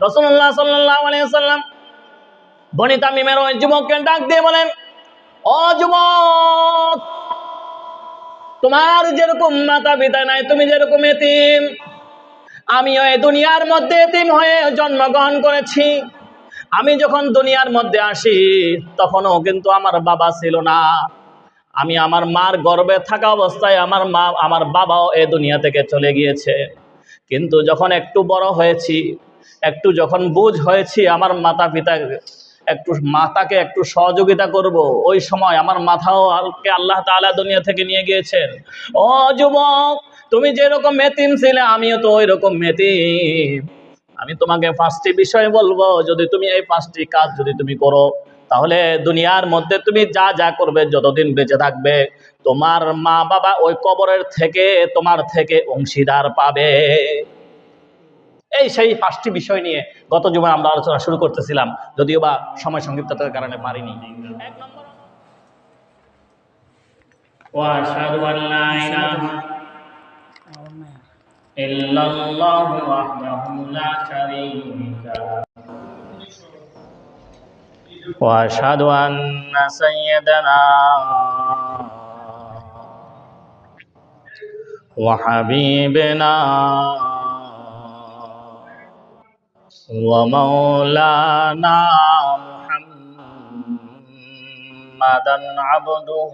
রাসূলুল্লাহ সাল্লাল্লাহু আলাইহি ওয়াসাল্লাম বনি তামিমের ওই যুবককে ডাক দিয়ে বলেন, ও যুবক, তোমার যেরকম মাতা পিতা নাই, তুমি যেরকম এতিম, আমিও এই দুনিয়ার মধ্যে এতিম হয়ে জন্মগ্রহণ করেছি। আমি যখন দুনিয়ার মধ্যে আসি তখনও কিন্তু আমার বাবা ছিল না। আমি আমার মার গর্ভে থাকা অবস্থায় আমার বাবাও এই দুনিয়া থেকে চলে গিয়েছে। কিন্তু যখন একটু বড় হয়েছি, একটু যখন বুঝ হয়েছি, আমার মাতাকে একটু সহযোগিতা করব, ওই সময় আমার মাথাও আল্লাহ তাআলা দুনিয়া থেকে নিয়ে গিয়েছেন। ও যুবক, তুমি যেরকম এতিম ছিলে, আমিও তো ওই রকম এতিম। আমি তোমাকে 5টি বিষয় বলবো, যদি তুমি এই 5টি কাজ যদি তুমি করো, তাহলে দুনিয়ার মধ্যে তুমি যা যা করবে, যতদিন বেঁচে থাকবে, তোমার মা বাবা ওই কবরের থেকে তোমার থেকে অংশীদার পাবে। এই সেই 5টি বিষয় নিয়ে গত জুমায় আমরা আলোচনা শুরু করতেছিলাম, যদিও বা সময় সংক্ষিপ্ততার কারণে পারিনি। 1 নম্বর, ওয়াশহাদু আল্লা ইলাহা ইল্লাল্লাহু ওয়াহদাহু লা শারীকা লাহু ওয়া আশহাদু আন্না সাইয়্যিদানা ওয়া হাবিবানা ومولانا محمدا عبده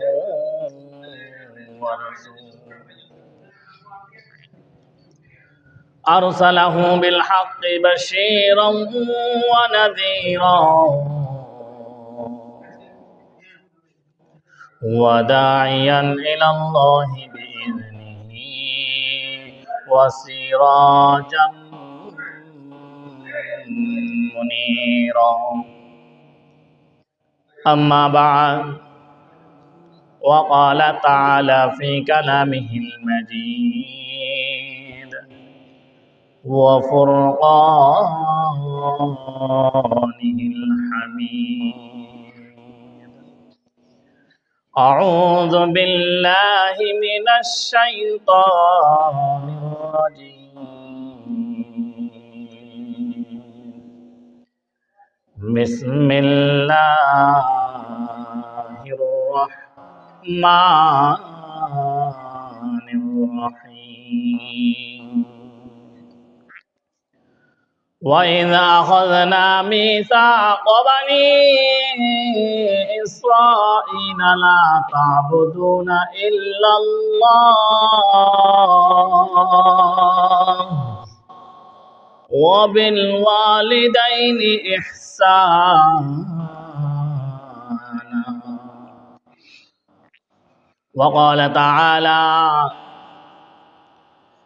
ورسوله أرسله بالحق بشيرا ونذيرا وداعيا إلى الله بإذنه وسراجا منيرا. أما بعد، وقال تعالى في كلامه المجيد وفرقانه الحميد: أعوذ بالله من الشيطان الرجيم. بسم الله الرحمن الرحيم. وإذا أخذنا ميثاق بني إسرائيل لا تعبدون إلا الله وبالوالدين إحسانا. وقال تعالى: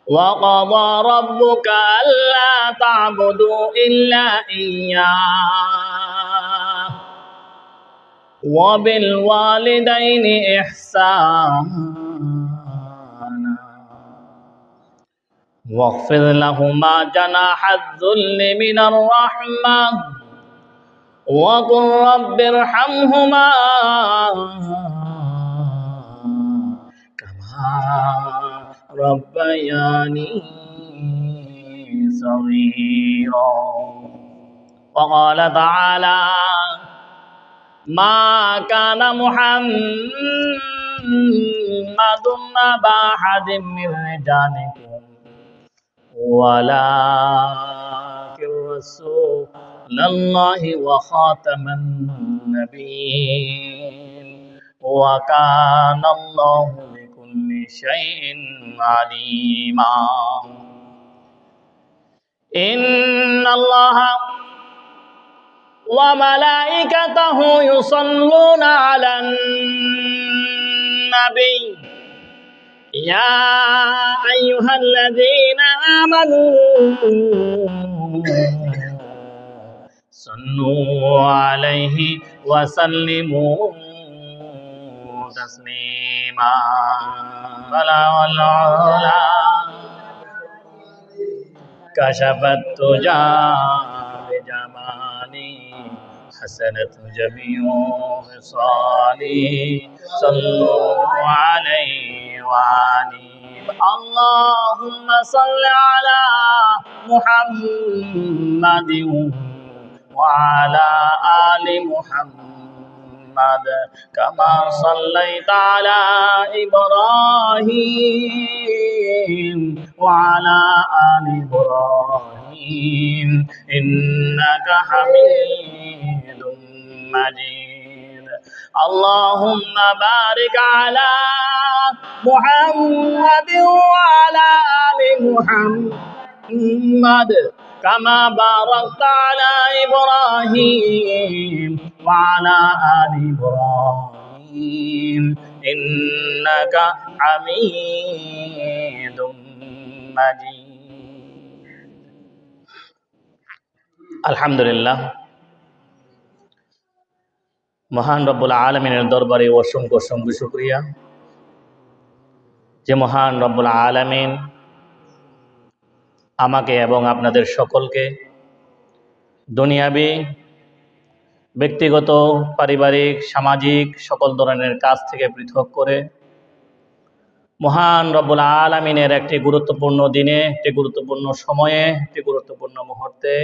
وقضى ربك ألا تعبدوا إلا إياه وبالوالدين إحسانا واخفض لهما جناح الذل من الرحمة وقل رب ارحمهما كما ربياني صغيرا. وقال تعالى: ما كان محمد أبا أحد من رجالكم ولكن رسول الله وخاتم النبيين وكان الله بكل شيء عليما. إن الله وملائكته يصلون على النبي يا أيها الذين آمنوا صلوا عليه وسلموا تسليما. فلا والعلا كشف التجى بجمالي حسنت جميع خصالي صلوا عليه وآله اللهم صل على محمد وعلى آل محمد كما صليت على إبراهيم وعلى آل إبراهيم إنك حميد مجيد اللهم بارك على محمد وعلى آل محمد كما باركت على إبراهيم وعلى آل إبراهيم إنك حميد مجيد الحمد لله মহান রব্বুল আলামিনের দরবারে অসংখ্য অসংখ্য শুকরিয়া যে মহান রব্বুল আলামিন আমাকে এবং আপনাদের সকলকে দুনিয়াবি ব্যক্তিগত পারিবারিক সামাজিক সকল ধরনের কাজ থেকে পৃথক করে মহান রব্বুল আলামিনের একটি গুরুত্বপূর্ণ দিনে, একটি গুরুত্বপূর্ণ সময়ে, একটি গুরুত্বপূর্ণ মুহূর্তে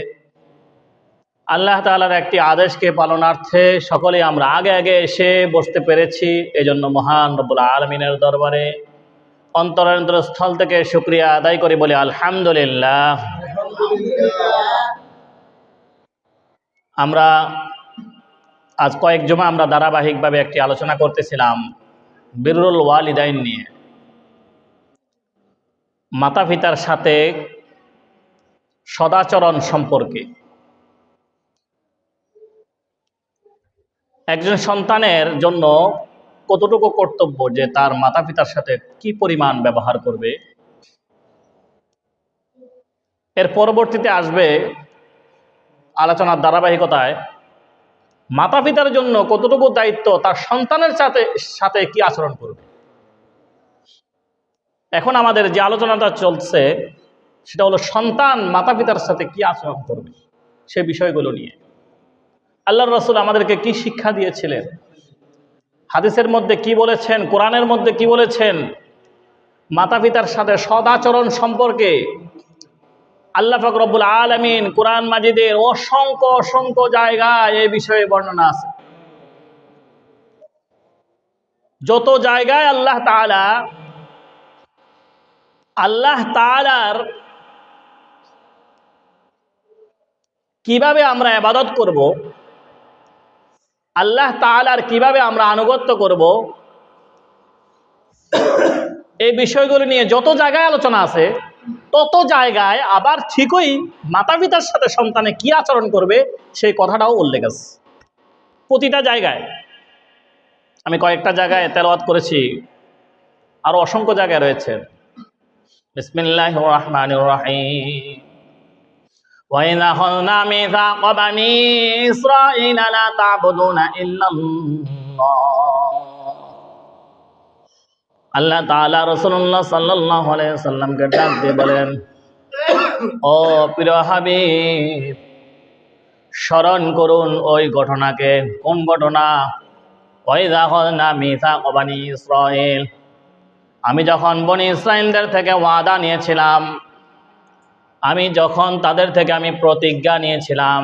আল্লাহ তাআলার একটি আদেশকে পালনার্থে সকলে আমরা আগে আগে এসে বসতে পেরেছি। এজন্য মহান রব্বুল আলামিনের দরবারে অন্তরস্থল থেকে শুকরিয়া আদায় করি, বলি আলহামদুলিল্লাহ। আমরা আজ কয়েক জমা আমরা ধারাবাহিকভাবে একটি আলোচনা করতেছিলাম বিররুল ওয়ালিদাইন নিয়ে, মাতা পিতার সাথে সদাচরণ সম্পর্কে। একজন সন্তানের জন্য কতটুকু কর্তব্য যে তার মাতা পিতার সাথে কি পরিমাণ ব্যবহার করবে। এর পরবর্তীতে আসবে আলোচনার ধারাবাহিকতায় মাতা পিতার জন্য কতটুকু দায়িত্ব তার সন্তানের সাথে কি আচরণ করবে। এখন আমাদের যে আলোচনাটা চলছে সেটা হলো সন্তান মাতা পিতার সাথে কি আচরণ করবে সে বিষয়গুলো নিয়ে। আল্লাহর রাসূল আমাদেরকে কি শিক্ষা দিয়েছিলেন, হাদিসের মধ্যে কি বলেছেন, কোরআনের মধ্যে কি বলেছেন, মাতা পিতার সাথে সদাচরণ সম্পর্কে আল্লাহ পাক রব্বুল আলামিন কোরআন মাজিদের অসংখ্য অসংখ্য জায়গায় এই বিষয়ে বর্ণনা আছে। যত জায়গায় আল্লাহ তাআলার কিভাবে আমরা ইবাদত করব, আল্লাহ তাআলার কিভাবে আমরা আনুগত্য করব, এই বিষয়গুলো নিয়ে যত জায়গায় আলোচনা আছে তত জায়গায় আবার ঠিকই মাতা পিতার সাথে সন্তানে কি আচরণ করবে সেই কথাটাও উল্লেখ আছে প্রতিটা জায়গায়। আমি কয়েকটা জায়গায় তেলাওয়াত করেছি, আরো অসংখ্য জায়গায় রয়েছে। বিসমিল্লাহির রহমানির রহিম وَإِذْ أَخَذْنَا مِيثَاقَ بَنِي إِسْرَائِيلَ لَا تَعْبُدُونَ إِلَّا اللَّهَ। আল্লাহ তাআলা রাসূলুল্লাহ সাল্লাল্লাহু আলাইহি ওয়াসাল্লামকে ডাক দিয়ে বলেন, ও প্রিয় হাবিব, স্মরণ করুন ওই ঘটনাকে। কোন ঘটনা? وَإِذْ أَخَذْنَا مِيثَاقَ بَنِي إِسْرَائِيلَ, আমি যখন বনি ইসরাঈলদের থেকে ওয়াদা নিয়েছিলাম, আমি যখন তাদের থেকে আমি প্রতিজ্ঞা নিয়েছিলাম।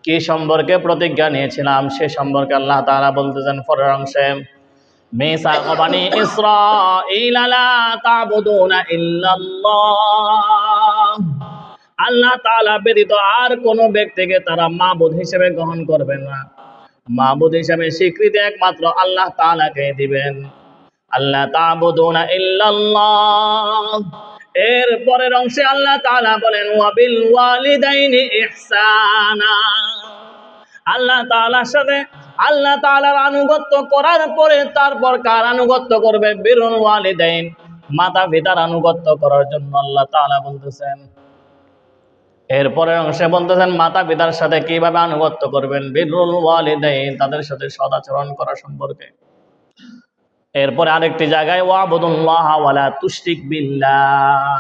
কি সম্পর্কে প্রতিজ্ঞা নিয়েছিলাম সে সম্পর্কে আল্লাহ তাআলা বলতেছেন পরের অংশে, মিসাক বানি ইসরাঈল লা তা'বুদুনা ইল্লাল্লাহ, আল্লাহ তাআলা ব্যতীত আর কোন ব্যক্তিকে তারা মাবুদ হিসেবে গ্রহণ করবেন না। মাবুদ হিসেবে স্বীকৃতি একমাত্র আল্লাহ তাআলাকে দিবেন। আল্লাহ তা'বুদুনা ইল্লাল্লাহ। এর পরের অংশে আল্লাহ তাআলা বলেন ওয়াবিল ওয়ালিদাইনি ইহসানা, আল্লাহ তাআলার সাথে আল্লাহ তাআলার আনুগত্য করার পরে তারপর কার আনুগত্য করবে? বিরুল ওয়ালিদাইন, মাতা পিতার আনুগত্য করার জন্য আল্লাহ তাআলা বলতেছেন। এর পরের অংশে বলতেছেন মাতা পিতার সাথে কিভাবে আনুগত্য করবেন, বিরুল ওয়ালিদাইন, তাদের সাথে সদাচরণ করা সম্পর্কে। এরপরে আরেকটি জায়গায় ওয়াবুদুল্লাহ ওয়ালা তুশরিক বিল্লাহ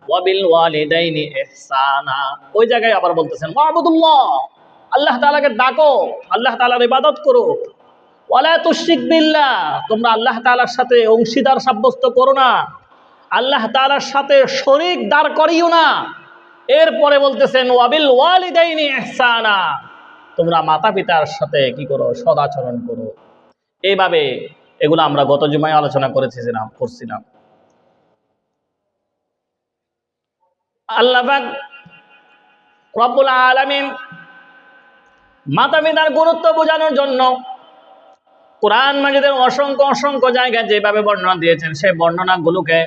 ওয়াবিল ওয়ালিদাইনি ইহসানা, ওই জায়গায় আবার বলতেছেন ওয়াবুদুল্লাহ, আল্লাহ তাআলাকে ডাকো, আল্লাহ তাআলার ইবাদত করো। ওয়ালা তুশরিক বিল্লাহ, তোমরা আল্লাহ তাআলার সাথে অংশীদার সাব্যস্ত করো না। আল্লাহ তাআলার সাথে শরীক দাঁড় করিও না। এরপরে বলতেছেন ওয়াবিল ওয়ালিদাইনি ইহসানা, তোমরা মাতা পিতার সাথে কি করো, সদাচরণ করো। এইভাবে এগুলো আমরা গত জুমায় আলোচনা করছিলাম। আল্লাহ পাক রব্বুল আলামিন মাতা পিতার গুরুত্ব বোঝানোর জন্য কোরআন মাজিদের অসংখ্য অসংখ্য জায়গায় যেভাবে বর্ণনা দিয়েছেন, সেই বর্ণনাগুলোকে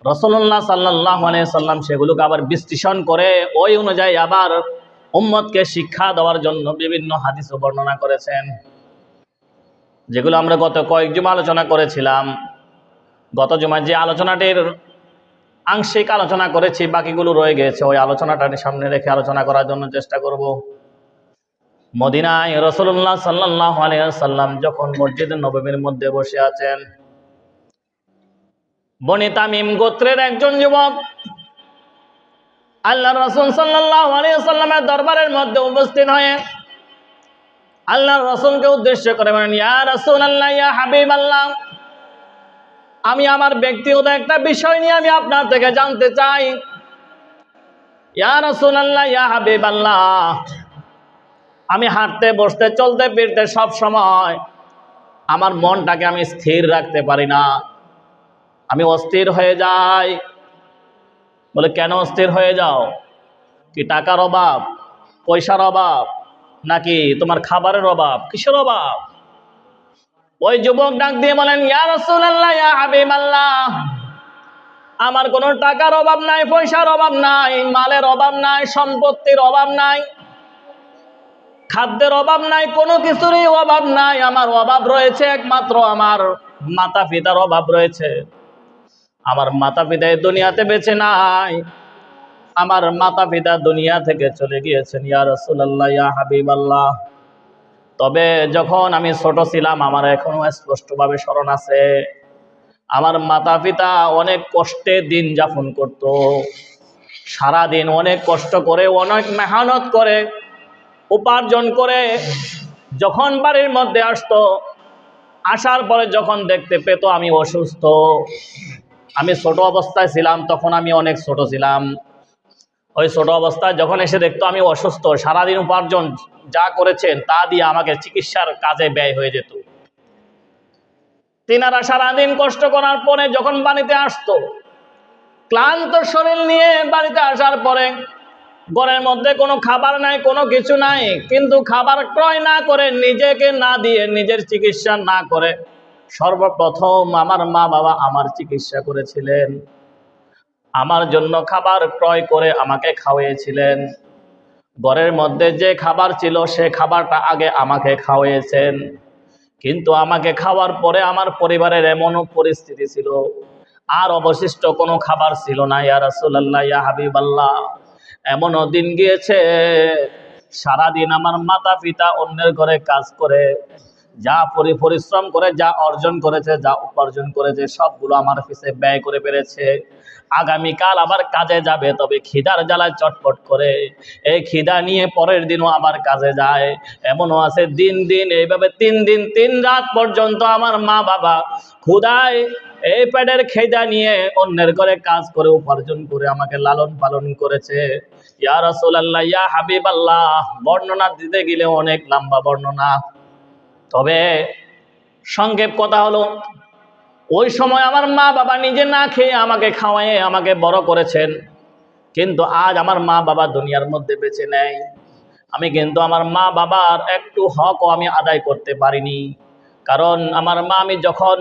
রাসূলুল্লাহ সাল্লাল্লাহু আলাইহি সাল্লাম সেগুলোকে আবার বিশ্লেষণ করে ওই অনুযায়ী আবার উম্মতকে শিক্ষা দেওয়ার জন্য বিভিন্ন হাদিসও বর্ণনা করেছেন, যেগুলো আমরা গত কয়েক জুমা আলোচনা করেছিলাম। গত জুমায় যে আলোচনাটির আংশিক আলোচনা করেছি, বাকিগুলো রয়ে গেছে, ওই আলোচনাটাকে সামনে রেখে আলোচনা করার জন্য চেষ্টা করব। মদিনায় রাসূলুল্লাহ সাল্লাল্লাহু আলাইহি ওয়াসাল্লাম যখন মসজিদে নববীর মধ্যে বসে আছেন, বনি তামিম গোত্রের একজন যুবক আল্লাহর রাসূল সাল্লাল্লাহু আলাইহি ওয়াসাল্লামের দরবারের মধ্যে উপস্থিত হয়ে আল্লাহর রাসূলকে উদ্দেশ্য করে বলেন, ইয়া রাসূলুল্লাহ, ইয়া হাবিবাল্লাহ, আমি আমার ব্যক্তিগত একটা বিষয় নিয়ে আমি আপনার থেকে জানতে চাই। ইয়া রাসূলুল্লাহ, ইয়া হাবিবাল্লাহ, আমি হাঁটতে বসতে চলতে ফিরতে সব সময় আমার মনটাকে আমি স্থির রাখতে পারি না, আমি অস্থির হয়ে যাই। বলে, কেন অস্থির হয়ে যাও? কি টাকার অভাব, পয়সার অভাব, নাকি তোমার খাবারের অভাব, কিসের অভাব? ওই যুবক ডাক দিয়ে বলেন, ইয়া রাসূলুল্লাহ, ইয়া হাবিবাল্লাহ, আমার কোনো টাকার অভাব নাই, পয়সার অভাব নাই, মালের অভাব নাই, সম্পত্তির অভাব নাই, খাদ্যের অভাব নাই, কোনো কিছুরই অভাব নাই। আমার অভাব রয়েছে একমাত্র আমার মাতা পিতার অভাব রয়েছে। আমার মাতা পিতা এই দুনিয়াতে বেঁচে নাই, আমার মাতা পিতা দুনিয়া থেকে চলে গিয়েছেন ইয়া রাসূলুল্লাহ, ইয়া হাবিবাল্লাহ। তবে যখন আমি ছোট ছিলাম, আমার এখনো স্পষ্টভাবে স্মরণ আছে, আমার মাতা পিতা অনেক কষ্টে দিন যাপন করত। সারাদিন অনেক কষ্ট করে, অনেক মেহনত করে, উপার্জন করে যখন বাড়ির মধ্যে আসতো, আসার পরে যখন দেখতে পেত আমি অসুস্থ, আমি ছোট অবস্থায় ছিলাম, তখন আমি অনেক ছোট ছিলাম, ওই ছোট অবস্থায় যখন এসে দেখতো আমি অসুস্থ, সারাদিন উপার্জন যা করেছেন তা দিয়ে আমাকে চিকিৎসার কাজে ব্যয় হয়ে যেত। তিনারা সারাদিন কষ্ট করার পরে যখন বাড়িতে আসতো, ক্লান্ত শরীর নিয়ে বাড়িতে আসার পরে ঘরের মধ্যে কোনো খাবার নাই, কোনো কিছু নাই, কিন্তু খাবার ক্রয় না করে, নিজেকে না দিয়ে, নিজের চিকিৎসা না করে সর্বপ্রথম আমার মা বাবা আমার চিকিৎসা করেছিলেন, আমার জন্য খাবার ক্রয় করে আমাকে খাওয়িয়েছিলেন। ঘরের মধ্যে যে খাবার ছিল সে খাবারটা আগে আমাকে খাওয়িয়েছেন, কিন্তু আমাকে খাওয়ার পরে আমার পরিবারের এমনও পরিস্থিতি ছিল, আর অবশিষ্ট কোনো খাবার ছিল না। ইয়া রাসূলুল্লাহ, ইয়া হাবিবাল্লাহ, এমনও দিন গিয়েছে সারাদিন আমার মাতা পিতা অন্যের ঘরে কাজ করে যা পরিশ্রম করে, যা অর্জন করেছে, যা উপার্জন করেছে, সবগুলো আমার পিছে ব্যয় করে ফেলেছে। আগামীকাল আবার কাজে যাবে, তবে খিদার জ্বালায় চটপট করে, এই খিদা নিয়ে পরের দিনও আবার কাজে যায়। এমনও আছে দিন দিন এইভাবে 3 দিন 3 রাত পর্যন্ত আমার মা বাবা ক্ষুধায় এই পেটের খিদা নিয়ে অন্যের ঘরে কাজ করে উপার্জন করে আমাকে লালন পালন করেছে। ইয়া রাসূলুল্লাহ, ইয়া হাবিবাল্লাহ, বর্ণনা দিতে গেলে অনেক লম্বা বর্ণনা, তবে সংক্ষেপ কথা হলো, ওই সময় আমার মা বাবা নিজে না খেয়ে আমাকে খাওয়ায়ে আমাকে বড় করেছেন, কিন্তু আজ আমার মা বাবা দুনিয়ার মধ্যে বেঁচে নেই। আমি কিন্তু আমার মা বাবার একটু হকও আমি আদায় করতে পারিনি, কারণ আমার মা, আমি যখন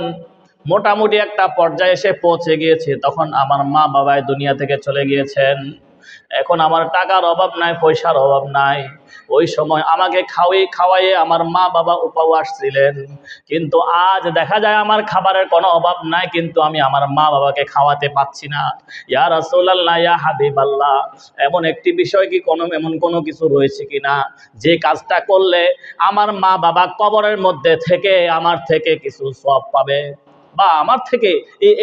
মোটামুটি একটা পর্যায়ে এসে পৌঁছে গিয়েছে, তখন আমার মা বাবাই দুনিয়া থেকে চলে গিয়েছেন। এখন আমার টাকার অভাব নাই, পয়সার অভাব নাই। ওই সময় আমাকে খাওয়াইয়ে আমার মা বাবা উপবাস ছিলেন, কিন্তু আজ দেখা যায় আমার খাবারের কোনো অভাব নাই, কিন্তু আমি আমার মা বাবাকে খাওয়াতে পাচ্ছি না। ইয়া রাসূলুল্লাহ, ইয়া হাবিবাল্লাহ, এমন একটি বিষয় কি এমন কোনো কিছু রয়েছে কিনা যে কাজটা করলে আমার মা বাবা কবরের মধ্যে থেকে আমার থেকে কিছু সওয়াব পাবে, বা আমার থেকে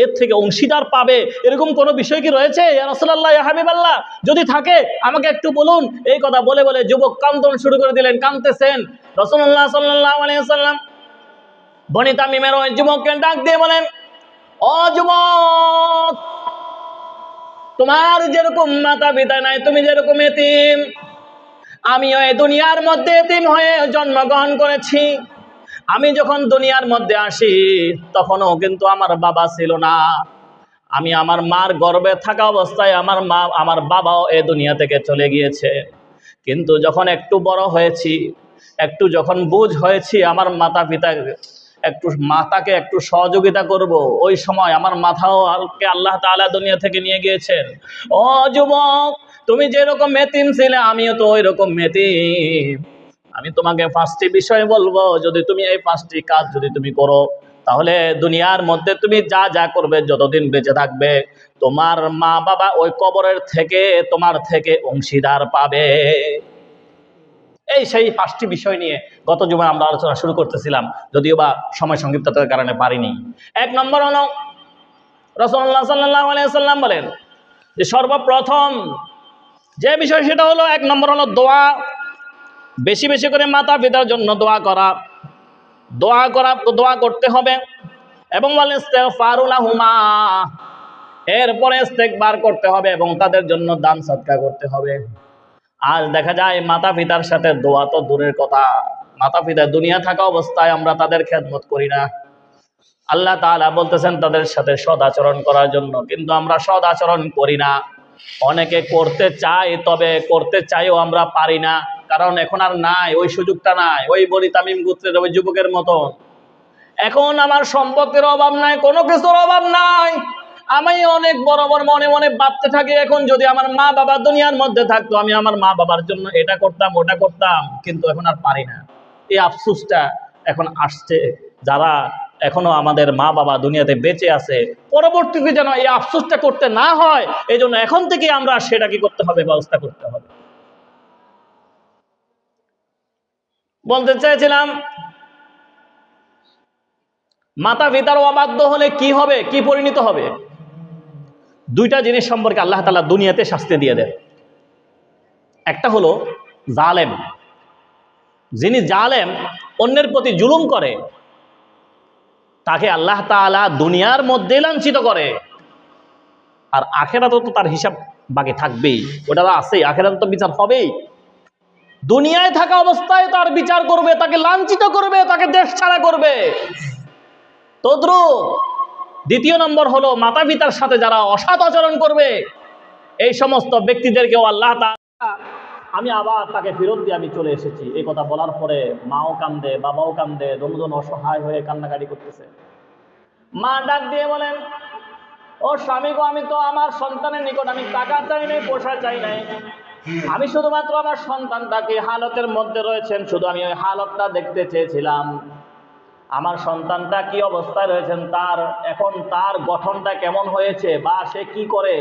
এর থেকে অংশীদার পাবে, এরকম কোনো বিষয় কি রয়েছে? ইয়া রাসূলুল্লাহ, ইয়া হাবিবাল্লাহ, যদি থাকে আমাকে একটু বলুন। এই কথা বলে বলে যুবক কান্দন শুরু করে দিলেন, কাঁদতেছেন। রাসূলুল্লাহ সাল্লাল্লাহু আলাইহি ওয়াসাল্লাম বনি তামিমের ওই যুবককে ডাক দিয়ে বলেন, ও যুবক, তোমার যেরকম মাতা পিতা নাই, তুমি যেরকম এতিম, আমিও এই দুনিয়ার মধ্যে এতিম হয়ে জন্মগ্রহণ করেছি। আমি যখন দুনিয়ার মধ্যে আসি তখনও কিন্তু আমার বাবা ছিল না। আমি আমার মার গর্ভে থাকা অবস্থায় আমার বাবাও এই দুনিয়া থেকে চলে গিয়েছে। কিন্তু যখন একটু বড় হয়েছি, একটু যখন বুঝ হয়েছি, আমার মাতাকে একটু সহযোগিতা করব, ওই সময় আমার মাথাও আল্লাহ তাআলা দুনিয়া থেকে নিয়ে গিয়েছেন। ও যুবক, তুমি যেরকম এতিম ছিলে আমিও তো ওই রকম এতিম। আমি তোমাকে 5টি বিষয় বলবো, যদি তুমি এই 5টি কাজ যদি তুমি করো, তাহলে দুনিয়ার মধ্যে তুমি যা যা করবে, যতদিন বেঁচে থাকবে, তোমার মা বাবা ওই কবরের থেকে তোমার থেকে অংশীদার পাবে। এই সেই 5টি বিষয় নিয়ে গত জুমায় আমরা আলোচনা শুরু করতেছিলাম, যদিও বা সময় সংক্ষিপ্ততার কারণে পারিনি। 1 নম্বর হলো, রাসূলুল্লাহ সাল্লাল্লাহু আলাইহি ওয়াসাল্লাম বলেন যে সর্বপ্রথম যে বিষয় সেটা হলো 1 নম্বর হলো দোয়া। বেশি বেশি করে মাতা পিতার জন্য দোয়া করা, দোয়া করতে হবে। এবং বলেন ইস্তিগফারু লাহুমা, এরপরে ইস্তেগফার করতে হবে এবং তাদের জন্য দান সদকা করতে হবে। আজ দেখা যায় মাতা পিতার সাথে দোয়া তো দূরের কথা, মাতা পিতা দুনিয়া থাকা অবস্থায় আমরা তাদের খেদমত করি না। আল্লাহ তাআলা বলতেছেন তাদের সাথে সদ আচরণ করার জন্য, কিন্তু আমরা সদ আচরণ করি না। অনেকে করতে চাই, তবে করতে চাইও আমরা পারি না, কারণ এখন আর নাই, ওই সুযোগটা নাই। ওই বনি তামিম গোত্রের ওই যুবকের মতো এখন আমার সম্পত্তির অভাব নাই, কোনো কিছুর অভাব নাই। আমি অনেক বড় বড় মনে মনে ভাবতে থাকি, এখন যদি আমার মা বাবা দুনিয়ার মধ্যে থাকতো, আমি আমার মা বাবার জন্য এটা করতাম ওটা করতাম, কিন্তু এখন আর পারি না। এই আফসোসটা এখন আসছে, যারা এখনো আমাদের মা বাবা দুনিয়াতে বেঁচে আছে, পরবর্তীতে যেন এই আফসোসটা করতে না হয়, এই জন্য এখন থেকে আমরা সেটা কি করতে হবে, ব্যবস্থা করতে হবে। বলতে চাইছিলাম, মাতা পিতার অবাধ্য হলে কি হবে, কি পরিণত হবে? 2টা জিনিস সম্পর্কে আল্লাহ তাআলা দুনিয়াতে শাস্তি দিয়ে দেন। একটা হলো জালেম, যিনি জালেম, অন্যের প্রতি জুলুম করে, তাকে আল্লাহ তাআলা দুনিয়ার মধ্যে লাঞ্ছিত করে। আর আখিরাতে তো তার হিসাব বাকি থাকবেই, ওটা তো আছেই, আখিরাতে তো বিচার হবেই। দুনিয়ায় থাকা অবস্থায় তার বিচার করবে, তাকে লাঞ্ছিত করবে, তাকে দেশ ছাড়া করবে। তদ্রুপ 2য় নম্বর হলো মাতা পিতার সাথে যারা অসৎ আচরণ করবে, এই সমস্ত ব্যক্তিদেরকেও আল্লাহ তাআলা, আমি আবার তাকে ফেরত দিয়ে আমি চলে এসেছি, এই কথা বলার পরে মাও কান্দে, বাবাও কান্দে, দুজন অসহায় হয়ে কান্নাকাটি করতেছে। মা ডাক দিয়ে বলেন, ও স্বামী গো, আমি তো আমার সন্তানের নিকট আমি টাকা চাই নাই, পয়সা চাই নাই, আমি শুধুমাত্র আমার সন্তানটাকে হালতের মধ্যে রয়েছেন, শুধু আমি ওই হালতটা দেখতে চেয়েছিলাম। আমার সন্তানটা কি অবস্থায় রয়েছেন, এখন তার গঠনটা কেমন হয়েছে বা সে কি করে,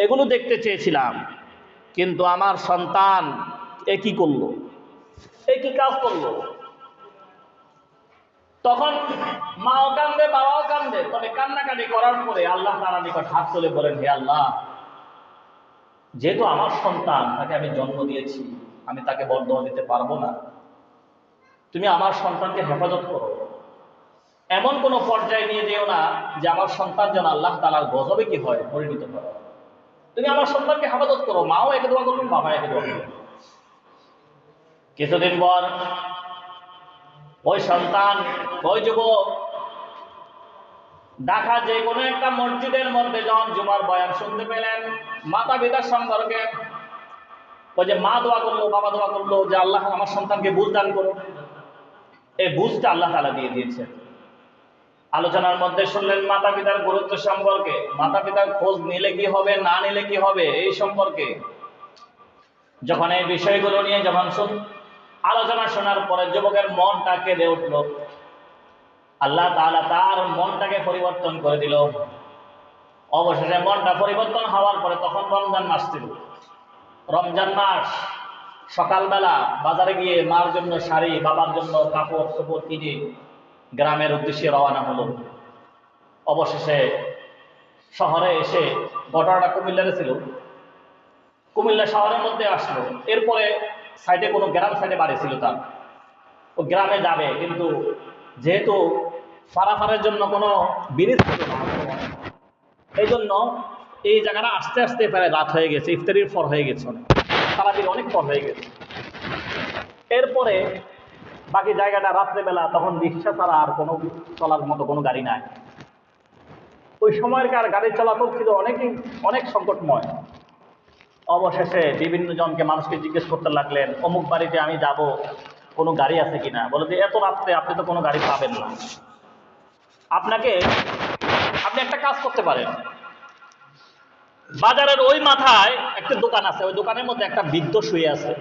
এগুলো দেখতে চেয়েছিলাম। কিন্তু আমার সন্তান এ কি করলো, এ কি কাজ করলো? তখন মাও কান্দে, বাবাও কান্দে, তবে কান্নাকাটি করার পরে আল্লাহ তাআলার নিকট হাত তুলে বলেন, হে আল্লাহ, যেহেতু আমার সন্তান, তাকে আমি জন্ম দিয়েছি, আমি তাকে বরদোয়া দিতে পারবো না, তুমি আমার সন্তানকে হেফাজত করো। এমন কোন পর্যায়ে নিয়ে যেও না যে আমার সন্তান যেন আল্লাহ তাআলার গজবে কি হয়, পরিণত হয়। তুমি আমার সন্তানকে হেফাজত করো। মাও একে দোয়া করবেন, বাবা একে দোয়া করবেন। কিছুদিন পর ওই সন্তান, ওই যুবক ঢাকা যে কোনো একটা মসজিদের মধ্যে যখন জুমার বয়ান শুনতে পেলেন মাতা পিতার সম্পর্কে, ওই যে মা দোয়া করলো, বাবা দোয়া করলো যে আল্লাহ আমার সন্তানকে বুঝ দান করো, এই বুঝটা আল্লাহ তাআলা দিয়ে দিয়েছেন। আলোচনার মধ্যে শুনলেন মাতা পিতার গুরুত্ব সম্পর্কে, মাতা পিতার খোঁজ নিলে কি হবে, না নিলে কি হবে, এই সম্পর্কে। যখন এই বিষয়গুলো নিয়ে আলোচনা শোনার পরে যুবকের মনটা কেঁদে উঠল। আল্লাহ তাআলা তার মনটাকে পরিবর্তন করে দিল। অবশেষে মনটা পরিবর্তন হওয়ার পরে তখন রমজান মাস ছিল। রমজান মাস, সকালবেলা বাজারে গিয়ে মার জন্য শাড়ি, বাবার জন্য কাপড় চোপড় কিনে গ্রামের উদ্দেশ্যে রওনা হলো। অবশেষে শহরে এসে, ঘটনাটা কুমিল্লাতে ছিল, কুমিল্লা শহরের মধ্যে আসলো। এরপরে সাইডে কোনো গ্রাম সাইডে বাড়ি ছিল তার, ও গ্রামে যাবে, কিন্তু যেহেতু পারাপারের জন্য কোনো ব্রিজ ছিল না। এই জন্য এই জায়গাটা আস্তে আস্তে প্রায় রাত হয়ে গেছে, ইফতারির পর হয়ে গেছে, সারাদিন অনেক পর হয়ে গেছে। এরপরে বাকি জায়গাটা রাত্রেবেলা, তখন রিক্সা ছাড়া আর কোনো চলার মতো কোনো গাড়ি নাই। ওই সময়কার গাড়ি চলাচল ছিল অনেক সংকটময়। অবশেষে বিভিন্ন জনকে, মানুষকে জিজ্ঞেস করতে লাগলেন, অমুক বাড়িতে আমি যাব, কোনো গাড়ি আছে কিনা। বলে যে এত রাত্রে আপনি তো কোনো গাড়ি পাবেন না, আপনি একটা কাজ করতে পারেন, বাজারের ওই মাথায় একটা দোকান আছে, ওই দোকানের মধ্যে একটা বৃদ্ধ শুয়ে আছে,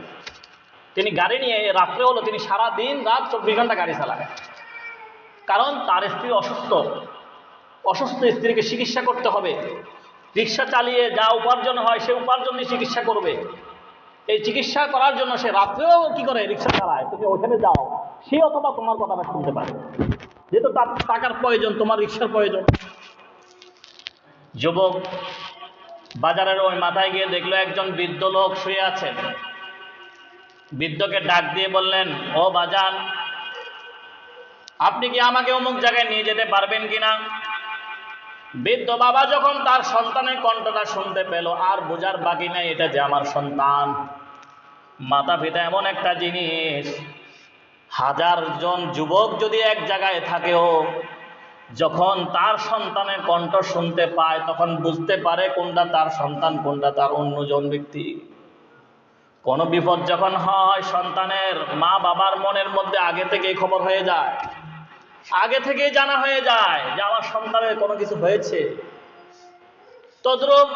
তিনি গাড়ি নিয়ে রাত্রে হলো তিনি সারা দিন রাত 24 ঘন্টা গাড়ি চালায়। কারণ তার স্ত্রী অসুস্থ স্ত্রীকে চিকিৎসা করতে হবে। রিক্সা চালিয়ে যা উপার্জন হয় সে উপার্জন দিয়ে চিকিৎসা করবে। এই চিকিৎসা করার জন্য সে রাত্রেও কি করে রিক্সা চালায়। তুমি ওখানে যাও, সে অথবা তোমার কথাটা শুনতে পারে, যেহেতু তার টাকার প্রয়োজন, তোমার রিক্সার প্রয়োজন। যুবক বাজারের ওই মাথায় গিয়ে দেখলো একজন বৃদ্ধ লোক শুয়ে আছেন। বৃদ্ধকে ডাক দিয়ে বললেন, ও বাজান, আপনি কি আমাকে অমুক জায়গায় নিয়ে যেতে পারবেন কিনা? বৃদ্ধ বাবা যখন তার সন্তানের কণ্ঠটা শুনতে পেল, আর বোঝার বাকি নাই এটা যে আমার সন্তান। মাতা পিতা এমন একটা জিনিস, 1000 জন যুবক যদি এক জায়গায় থাকেও, যখন তার সন্তানের কণ্ঠ শুনতে পায় তখন বুঝতে পারে কোনটা তার সন্তান, কোনটা তার অন্যজন ব্যক্তি। কোনো বিপদ যখন হয়, সন্তানের মা বাবার মনের মধ্যে আগে থেকেই খবর হয়ে যায়, আগে থেকেই জানা হয়ে যায় যে আমার সন্তানের কোনো কিছু হয়েছে। তদ্রূপ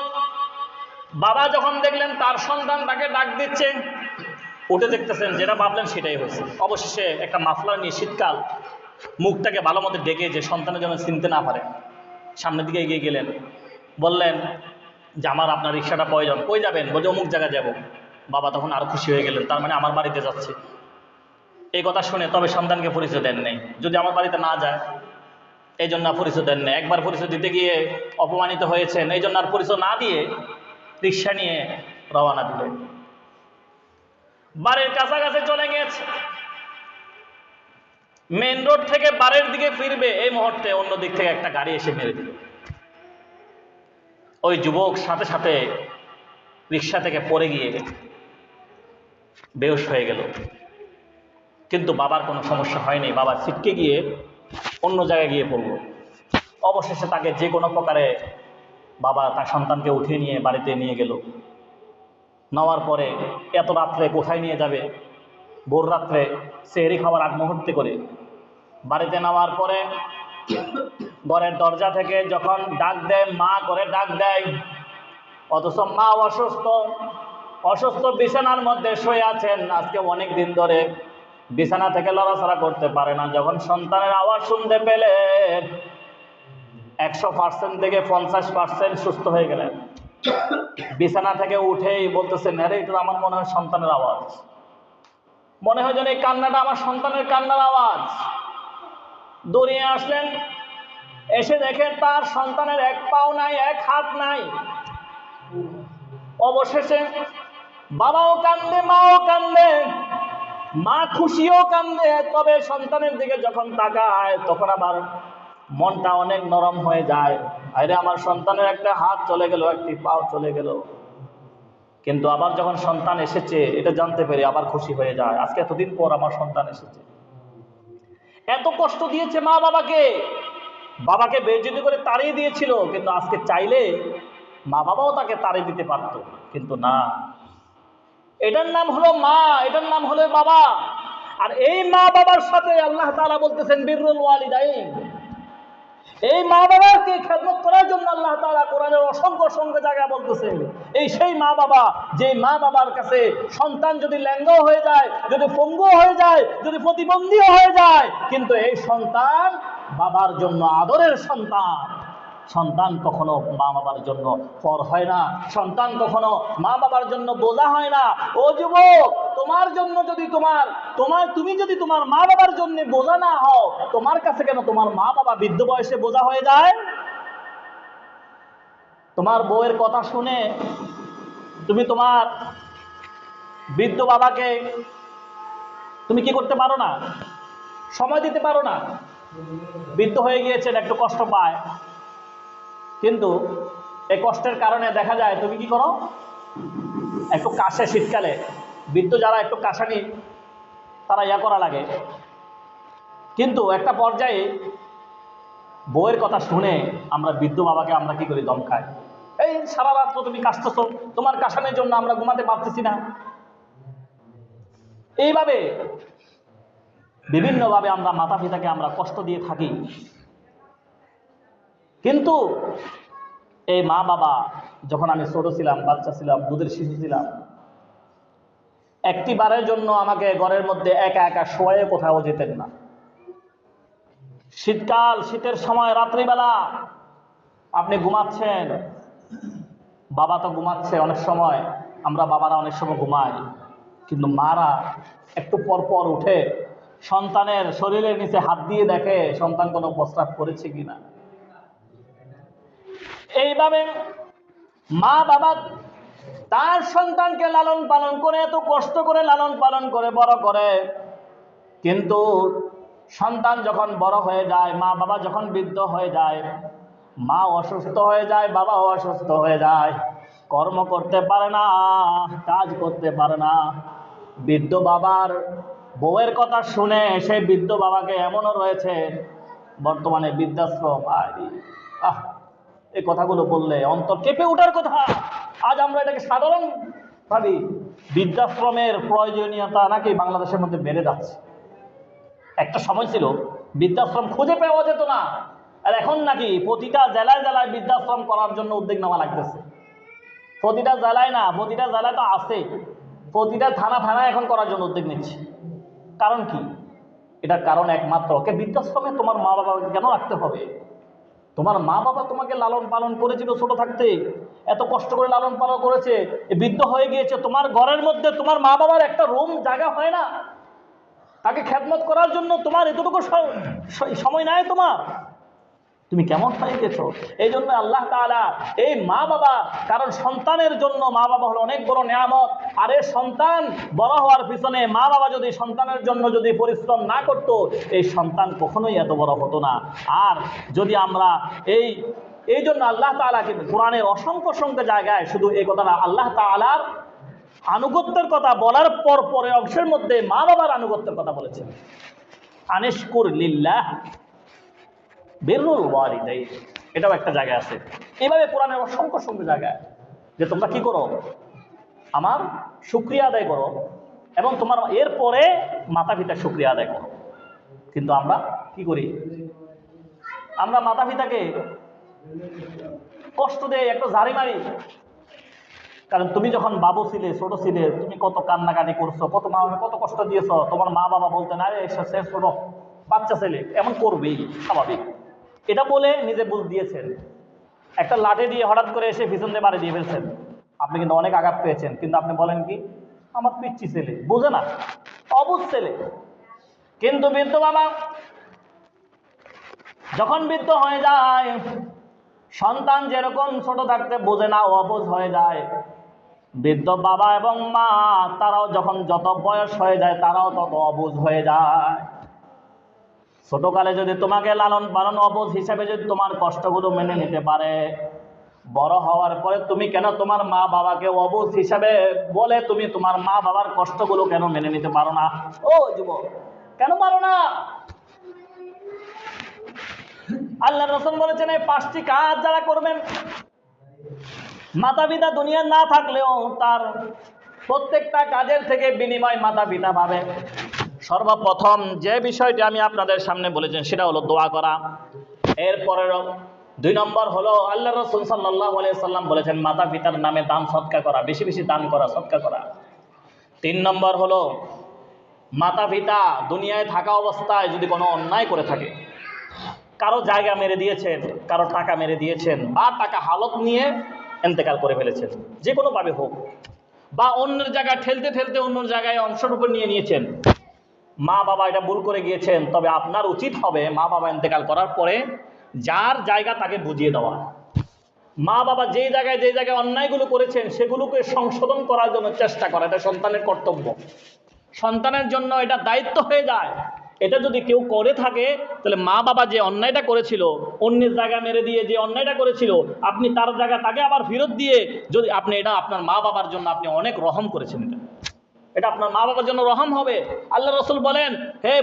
বাবা যখন দেখলেন তার সন্তান তাকে ডাক দিচ্ছে, উঠে দেখতেছেন যেটা ভাবলেন সেটাই হয়েছে। অবশেষে একটা মাফলার নিয়ে শীতকাল, মুখটাকে ভালো মতো ডেকে যে সন্তানের জন্য চিনতে না পারে, সামনের দিকে এগিয়ে গেলেন, বললেন যে আমার আপনার রিক্সাটা প্রয়োজন। কই যাবেন? বলছে অমুক জায়গায় যাব। বাবা তখন আরো খুশি হয়ে গেলেন, তার মানে আমার বাড়িতে যাচ্ছে। এই কথা শুনে তবে সন্তানকে পরিচয় দেন নাই, যদি আমার বাড়িতে না যায় এই জন্য পরিচয় দেন নাই। একবার পরিচয় দিতে গিয়ে অপমানিত হয়েছেন, এই জন্য আর পরিচয় না দিয়ে রিক্সা নিয়ে রওনা দিলেন। বাড়ির কাছাকাছি চলে গেছে, মেন রোড থেকে বাড়ির দিকে ফিরবে, এই মুহূর্তে অন্য দিক থেকে একটা গাড়ি এসে মেরে দিল। ওই যুবক সাথে সাথে রিক্সা থেকে পড়ে গিয়ে বেহুশ হয়ে গেল। কিন্তু বাবার কোনো সমস্যা হয়নি, বাবা ছিটকে গিয়ে অন্য জায়গায় গিয়ে পড়ল। অবশেষে তাকে যে কোনো প্রকারে বাবা তার সন্তানকে উঠিয়ে নিয়ে বাড়িতে নিয়ে গেল। নেওয়ার পরে এত রাত্রে কোথায় নিয়ে যাবে, ভোর রাত্রে সেহরি খাওয়ার আগ মুহূর্তে করে বাড়িতে নেওয়ার পরে ঘরের দরজা থেকে যখন ডাক দেয়, মা করে ডাক দেয়, অথচ মা অসুস্থ বিছানার মধ্যে শুয়ে আছেন। আজকে অনেক দিন ধরে বিছানা থেকে লড়াচড়া করতে পারে না। যখন সন্তানের আওয়াজ শুনতে পেলেন, 100% থেকে 50% সুস্থ হয়ে গেলেন। বিছানা থেকে উঠেই বলতেছেন, আরে এটা আমার মনে হয় সন্তানের আওয়াজ, মনে হয় যেন এই কান্নাটা আমার সন্তানের কান্নার আওয়াজ। দৌড়িয়ে আসলেন, এসে দেখেন তার সন্তানের এক পাও নাই, এক হাত নাই। অবশেষে বাবাও কান্দে, মাও কান্দে, মা খুশিও কান্দে, তবে সন্তানের দিকে যখন তাকায় তখন আবার মনটা অনেক নরম হয়ে যায়। আরে আমার সন্তানের একটা হাত চলে গেল, একটি পাও চলে গেল। কিন্তু আবার যখন সন্তান এসেছে এটা জানতে পেরে আবার খুশি হয়ে যায়, আজকে এতদিন পর আমার সন্তান এসেছে। এত কষ্ট দিয়েছে মা বাবাকে বেইজ্জতি করে তাড়িয়ে দিয়েছিল, কিন্তু আজকে চাইলে মা বাবাও তাকে তাড়িয়ে দিতে পারত, কিন্তু না। এটার নাম হলো মা, এটার নাম হলো বাবা। আর এই মা বাবার সাথে আল্লাহ তাআলা বলতেছেন বিররুল ওয়ালিদাইন, এই মা বাবাকে খেদমত করার জন্য আল্লাহ তাআলা কোরআনের অসংখ্য জায়গায় বলতেছেন। এই সেই মা বাবা, যে মা বাবার কাছে সন্তান যদি ল্যাঙ্গও হয়ে যায়, যদি পঙ্গু হয়ে যায়, যদি প্রতিবন্ধীও হয়ে যায়, কিন্তু এই সন্তান বাবার জন্য আদরের সন্তান। সন্তান কখনো মা বাবার জন্য পর হয় না, সন্তান কখনো মা বাবার জন্য বোঝা হয় না। ও যুবক, তোমার জন্য যদি তুমি যদি তোমার মা বাবার জন্য বোঝা না হও, তোমার কাছে কেন তোমার মা বাবা বৃদ্ধ বয়সে বোঝা হয়ে যায়? তোমার বউয়ের কথা শুনে তুমি তোমার বৃদ্ধ বাবাকে তুমি কি করতে পারো না? সময় দিতে পারো না। বৃদ্ধ হয়ে গিয়েছেন, একটু কষ্ট পায়, কিন্তু এই কষ্টের কারণে দেখা যায় তুমি কি করো, একটু কাশে, শীতকালে বৃদ্ধ যারা একটু কাশানি তারা ইয়া করা লাগে, কিন্তু একটা পর্যায়ে বউয়ের কথা শুনে আমরা বৃদ্ধ বাবাকে আমরা কি করি, দম খাই। এই সারা রাত তো তুমি কাশতেছো, তোমার কাশানির জন্য আমরা ঘুমাতে পারতেছি না। এইভাবে বিভিন্নভাবে আমরা মাতা পিতাকে আমরা কষ্ট দিয়ে থাকি। কিন্তু এই মা বাবা, যখন আমি ছোট ছিলাম, বাচ্চা ছিলাম, দুধের শিশু ছিলাম, একটি বারের জন্য আমাকে ঘরের মধ্যে একা একা শোয়ে কোথাও যেতেন না। শীতকাল, শীতের সময় রাত্রিবেলা আপনি ঘুমাচ্ছেন, বাবা তো ঘুমাচ্ছে, অনেক সময় আমরা বাবারা অনেক সময় ঘুমাই, কিন্তু মারা একটু পর পর উঠে সন্তানের শরীরের নিচে হাত দিয়ে দেখে সন্তান কোনো প্রস্রাব করেছে কিনা। এইভাবে মা বাবা তার সন্তানকে লালন পালন করে, এত কষ্ট করে লালন পালন করে বড় করে, কিন্তু সন্তান যখন বড় হয়ে যায়, মা বাবা যখন বৃদ্ধ হয়ে যায়, মা অসুস্থ হয়ে যায়, বাবাও অসুস্থ হয়ে যায়, কর্ম করতে পারে না, কাজ করতে পারে না। বৃদ্ধ বাবার বউয়ের কথা শুনে সেই বৃদ্ধ বাবাকে এমনও রয়েছে বর্তমানে বৃদ্ধাশ্রম। আহ, এই কথাগুলো বললে অন্তর কেঁপে ওঠার কথা। আজ আমরা এটাকে সাধারণ ভাবি। বৃদ্ধাশ্রমের প্রয়োজনীয়তা নাকি বাংলাদেশের মধ্যে বেড়ে যাচ্ছে। একটা সময় ছিল বৃদ্ধাশ্রম খুঁজে পাওয়া যেত না, আর এখন নাকি প্রতিটা জেলায় জেলায় বৃদ্ধাশ্রম করার জন্য উদ্যোগ নেওয়া লাগতেছে। প্রতিটা জেলায় না, প্রতিটা জেলায় তো আছে, প্রতিটা থানা থানায় এখন করার জন্য উদ্যোগ নিচ্ছে। কারণ কি? এটার কারণ একমাত্র, বৃদ্ধাশ্রমে তোমার মা বাবাকে কেন রাখতে হবে? তোমার মা বাবা তোমাকে লালন পালন করেছিল ছোট থাকতে, এত কষ্ট করে লালন পালন করেছে, বৃদ্ধ হয়ে গিয়েছে, তোমার ঘরের মধ্যে তোমার মা বাবার একটা রুম জায়গা হয় না, তাকে খেদমত করার জন্য তোমার এতটুকু সময় নাই তোমার, তুমি কেমন হয়ে গেছো? এই জন্য আল্লাহ তাআলা এই মা বাবা, কারণ সন্তানের জন্য মা বাবা হলো অনেক বড় নিয়ামত। আর এই সন্তান বড় হওয়ার পিছনে মা বাবা যদি সন্তানের জন্য যদি পরিশ্রম না করত, এই সন্তান কখনোই এত বড় হতো না। আর যদি আমরা এই জন্য আল্লাহ তাআলা কিন্তু কোরআনের অসংখ্য জায়গায় শুধু এই কথাটা, আল্লাহ তাআলার আনুগত্যের কথা বলার পর পরে অংশের মধ্যে মা বাবার আনুগত্যের কথা বলেছেন। আনিশকুর লিল্লাহ বিররুল ওয়ালিদাইন, এটাও একটা জায়গায় আছে। এভাবে কোরআনের অসংখ্য জায়গায় যে তোমরা কি করো, আমার শুকরিয়া আদায় করো, এবং তোমার এরপরে মাতা পিতার শুকরিয়া আদায় করো। কিন্তু আমরা কি করি? আমরা মাতা পিতাকে কষ্ট দেয়, একটু ঝাড়ি মারি। কারণ তুমি যখন বাবু ছিলে, ছোট ছিলে, তুমি কত কান্নাকাটি করছো, কত মা বাবা কত কষ্ট দিয়েছ। তোমার মা বাবা বলতেন, আরে সে ছোট বাচ্চা ছেলে, এমন করবেই, স্বাভাবিক। এটা বলে নিজে বুঝ দিয়েছেন। একটা লাঠি দিয়ে হঠাৎ করে এসে পিছন দিয়ে বাড়ি দিয়ে ফেলছেন, আপনি কিন্তু অনেক আঘাত পেয়েছেন, কিন্তু আপনি বলেন কি, আমার পিচ্ছি ছেলে, বোঝে না, অবুঝ ছেলে। কিন্তু বৃদ্ধ বাবা যখন বৃদ্ধ হয়ে যায়, সন্তান যেরকম ছোট থাকতে বোঝে না, অবুঝ হয়ে যায়, বৃদ্ধ বাবা এবং মা তারাও যখন যত বয়স হয়ে যায় তারাও তত অবুঝ হয়ে যায়। ছোটকালে যদি তোমাকে লালন পালন অবুঝ হিসাবে যদি তোমার কষ্টগুলো মেনে নিতে পারে, বড় হওয়ার পরে তুমি কেন তোমার মা বাবাকে অবুঝ হিসাবে বলে তুমি তোমার মা বাবার কষ্টগুলো কেন মেনে নিতে পারো না? ও যুবক, কেন পারো না? আল্লাহ রাসূল বলেছেন, এই 5টি কাজ যারা করবেন, মাতা পিতা দুনিয়ায় না থাকলেও তার প্রত্যেকটা কাজের থেকে বিনিময় মাতা পিতা পাবে। সর্বপ্রথম যে বিষয়টি আমি আপনাদের সামনে বলেছেন সেটা হলো দোয়া করা। এরপরের 2 নম্বর হলো আল্লাহ রাসূল সাল্লাল্লাহু আলাইহি সাল্লাম বলেছেন মাতা পিতার নামে দান সদকা করা, বেশি বেশি দান করা, সদকা করা। 3 নম্বর হলো মাতা পিতা দুনিয়ায় থাকা অবস্থায় যদি কোনো অন্যায় করে থাকে, কারো জায়গা মেরে দিয়েছেন, কারো টাকা মেরে দিয়েছেন, বা টাকা হালত নিয়ে ইন্তেকাল করে ফেলেছেন, যে কোনোভাবে হোক, বা অন্যের জায়গায় ঠেলতে ঠেলতে অন্য জায়গায় অংশটুকু নিয়ে নিয়েছেন, মা বাবা এটা ভুল করে গিয়েছেন, তবে আপনার উচিত হবে মা বাবা ইন্তেকাল করার পরে যার জায়গা তাকে বুঝিয়ে দেওয়া। মা বাবা যে জায়গায় অন্যায়গুলো করেছেন সেগুলোকে সংশোধন করার জন্য চেষ্টা করা, এটা সন্তানের কর্তব্য, সন্তানের জন্য এটা দায়িত্ব হয়ে যায়। এটা যদি কেউ করে থাকে তাহলে মা বাবা যে অন্যায়টা করেছিল, অন্যের জায়গা মেরে দিয়ে যে অন্যায়টা করেছিল, আপনি তার জায়গা তাকে আবার ফেরত দিয়ে যদি আপনি এটা আপনার মা বাবার জন্য আপনি অনেক রহম করেছেন, এটা আপনার মা বাবার জন্য রহম হবে। আল্লাহ রসুল বলেন, হে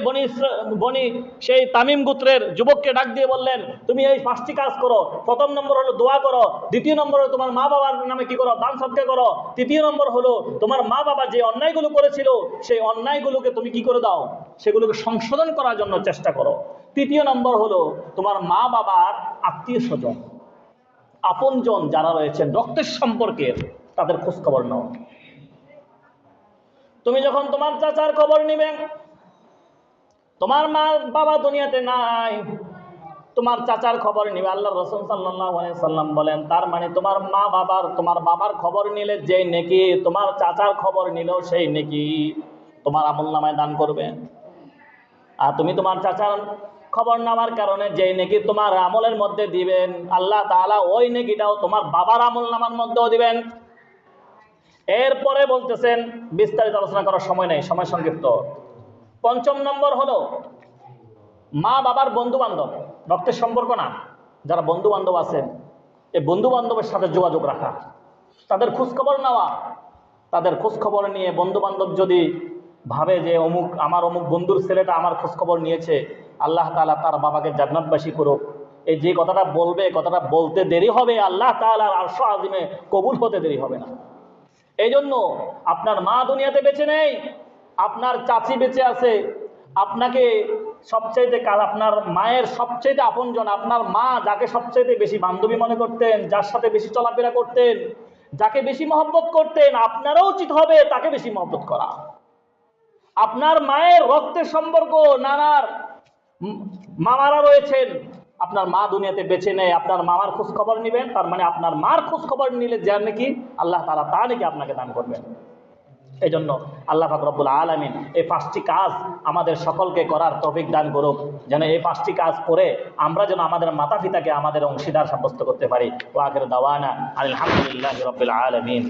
বনি সেই তামিম গোত্রের যুবককে ডাক দিয়ে বললেন, তুমি এই 5টি কাজ করো। প্রথম নম্বর হলো দোয়া করো, দ্বিতীয় নম্বর হলো তোমার মা বাবার নামে কি করো, দান সদকা করো, তৃতীয় নম্বর হলো তোমার মা বাবা যে অন্যায়গুলো করেছিল সেই অন্যায়গুলোকে তুমি কি করে দাও, সেগুলোকে সংশোধন করার জন্য চেষ্টা করো। তৃতীয় নম্বর হলো তোমার মা বাবার আত্মীয় স্বজন, আপনজন যারা রয়েছেন রক্তের সম্পর্কের, তাদের খোঁজ খবর নাও। তুমি যখন তোমার চাচার খবর নিবে, তোমার মা বাবা দুনিয়াতে নাই, তোমার চাচার খবর নিবে, আল্লাহ রাসূল সাল্লাল্লাহু আলাইহি সাল্লাম বলেন তার মানে তোমার তোমার বাবার খবর নিলে যেই নেকি তোমার চাচার খবর নিলেও সেই নেকি তোমার আমলনামায় দান করবে। আর তুমি তোমার চাচার খবর নেওয়ার কারণে যেই নেকি তোমার আমলের মধ্যে দিবেন, আল্লাহ তাআলা ওই নেকিটাও তোমার বাবার আমলনামার মধ্যেও দিবেন। এরপরে বলতেছেন, বিস্তারিত আলোচনা করার সময় নেই, সময় সংক্ষিপ্ত। 5ম নম্বর হলো মা বাবার বন্ধু বান্ধব, রক্তের সম্পর্ক না, যারা বন্ধু বান্ধব আছেন এই বন্ধু বান্ধবের সাথে যোগাযোগ রাখা, তাদের খোঁজখবর নেওয়া। তাদের খোঁজখবর নিয়ে বন্ধু বান্ধব যদি ভাবে যে আমার অমুক বন্ধুর ছেলেটা আমার খোঁজখবর নিয়েছে, আল্লাহ তাআলা তার বাবাকে জান্নাতবাসী করুক, এই যে কথাটা বলবে, কথাটা বলতে দেরি হবে, আল্লাহ তাআলার আরশ আজিমে কবুল হতে দেরি হবে না। এই জন্য আপনার মা দুনিয়াতে বেঁচে নেই, আপনার চাচি বেঁচে আছে, আপনাকে সবচাইতে আপনার মায়ের সবচাইতে আপনজন, আপনার মা যাকে সবচাইতে বেশি বান্ধবী মনে করতেন, যার সাথে বেশি চলাফেরা করতেন, যাকে বেশি মহব্বত করতেন, আপনারও উচিত হবে তাকে বেশি মহব্বত করা। আপনার মায়ের রক্তের সম্পর্ক, নানার মামারা রয়েছেন, আপনার মা দুনিয়াতে বেঁচে নেই, আপনার মামার খোঁজ খবর নেবেন, তার মানে আপনার মার খোঁজ খবর নিলে যার নাকি আল্লাহ তাআলা তা নাকি আপনাকে দান করবেন। এই জন্য আল্লাহ পাক রব্বুল আলামিন এই 5টি কাজ আমাদের সকলকে করার তৌফিক দান করুক, যেন এই 5টি কাজ করে আমরা যেন আমাদের মাতা পিতাকে আমাদের অংশীদার সাব্যস্ত করতে পারি। ওয়া আখিরু দাওয়ানা আলহামদুলিল্লাহি রাব্বিল আলামিন।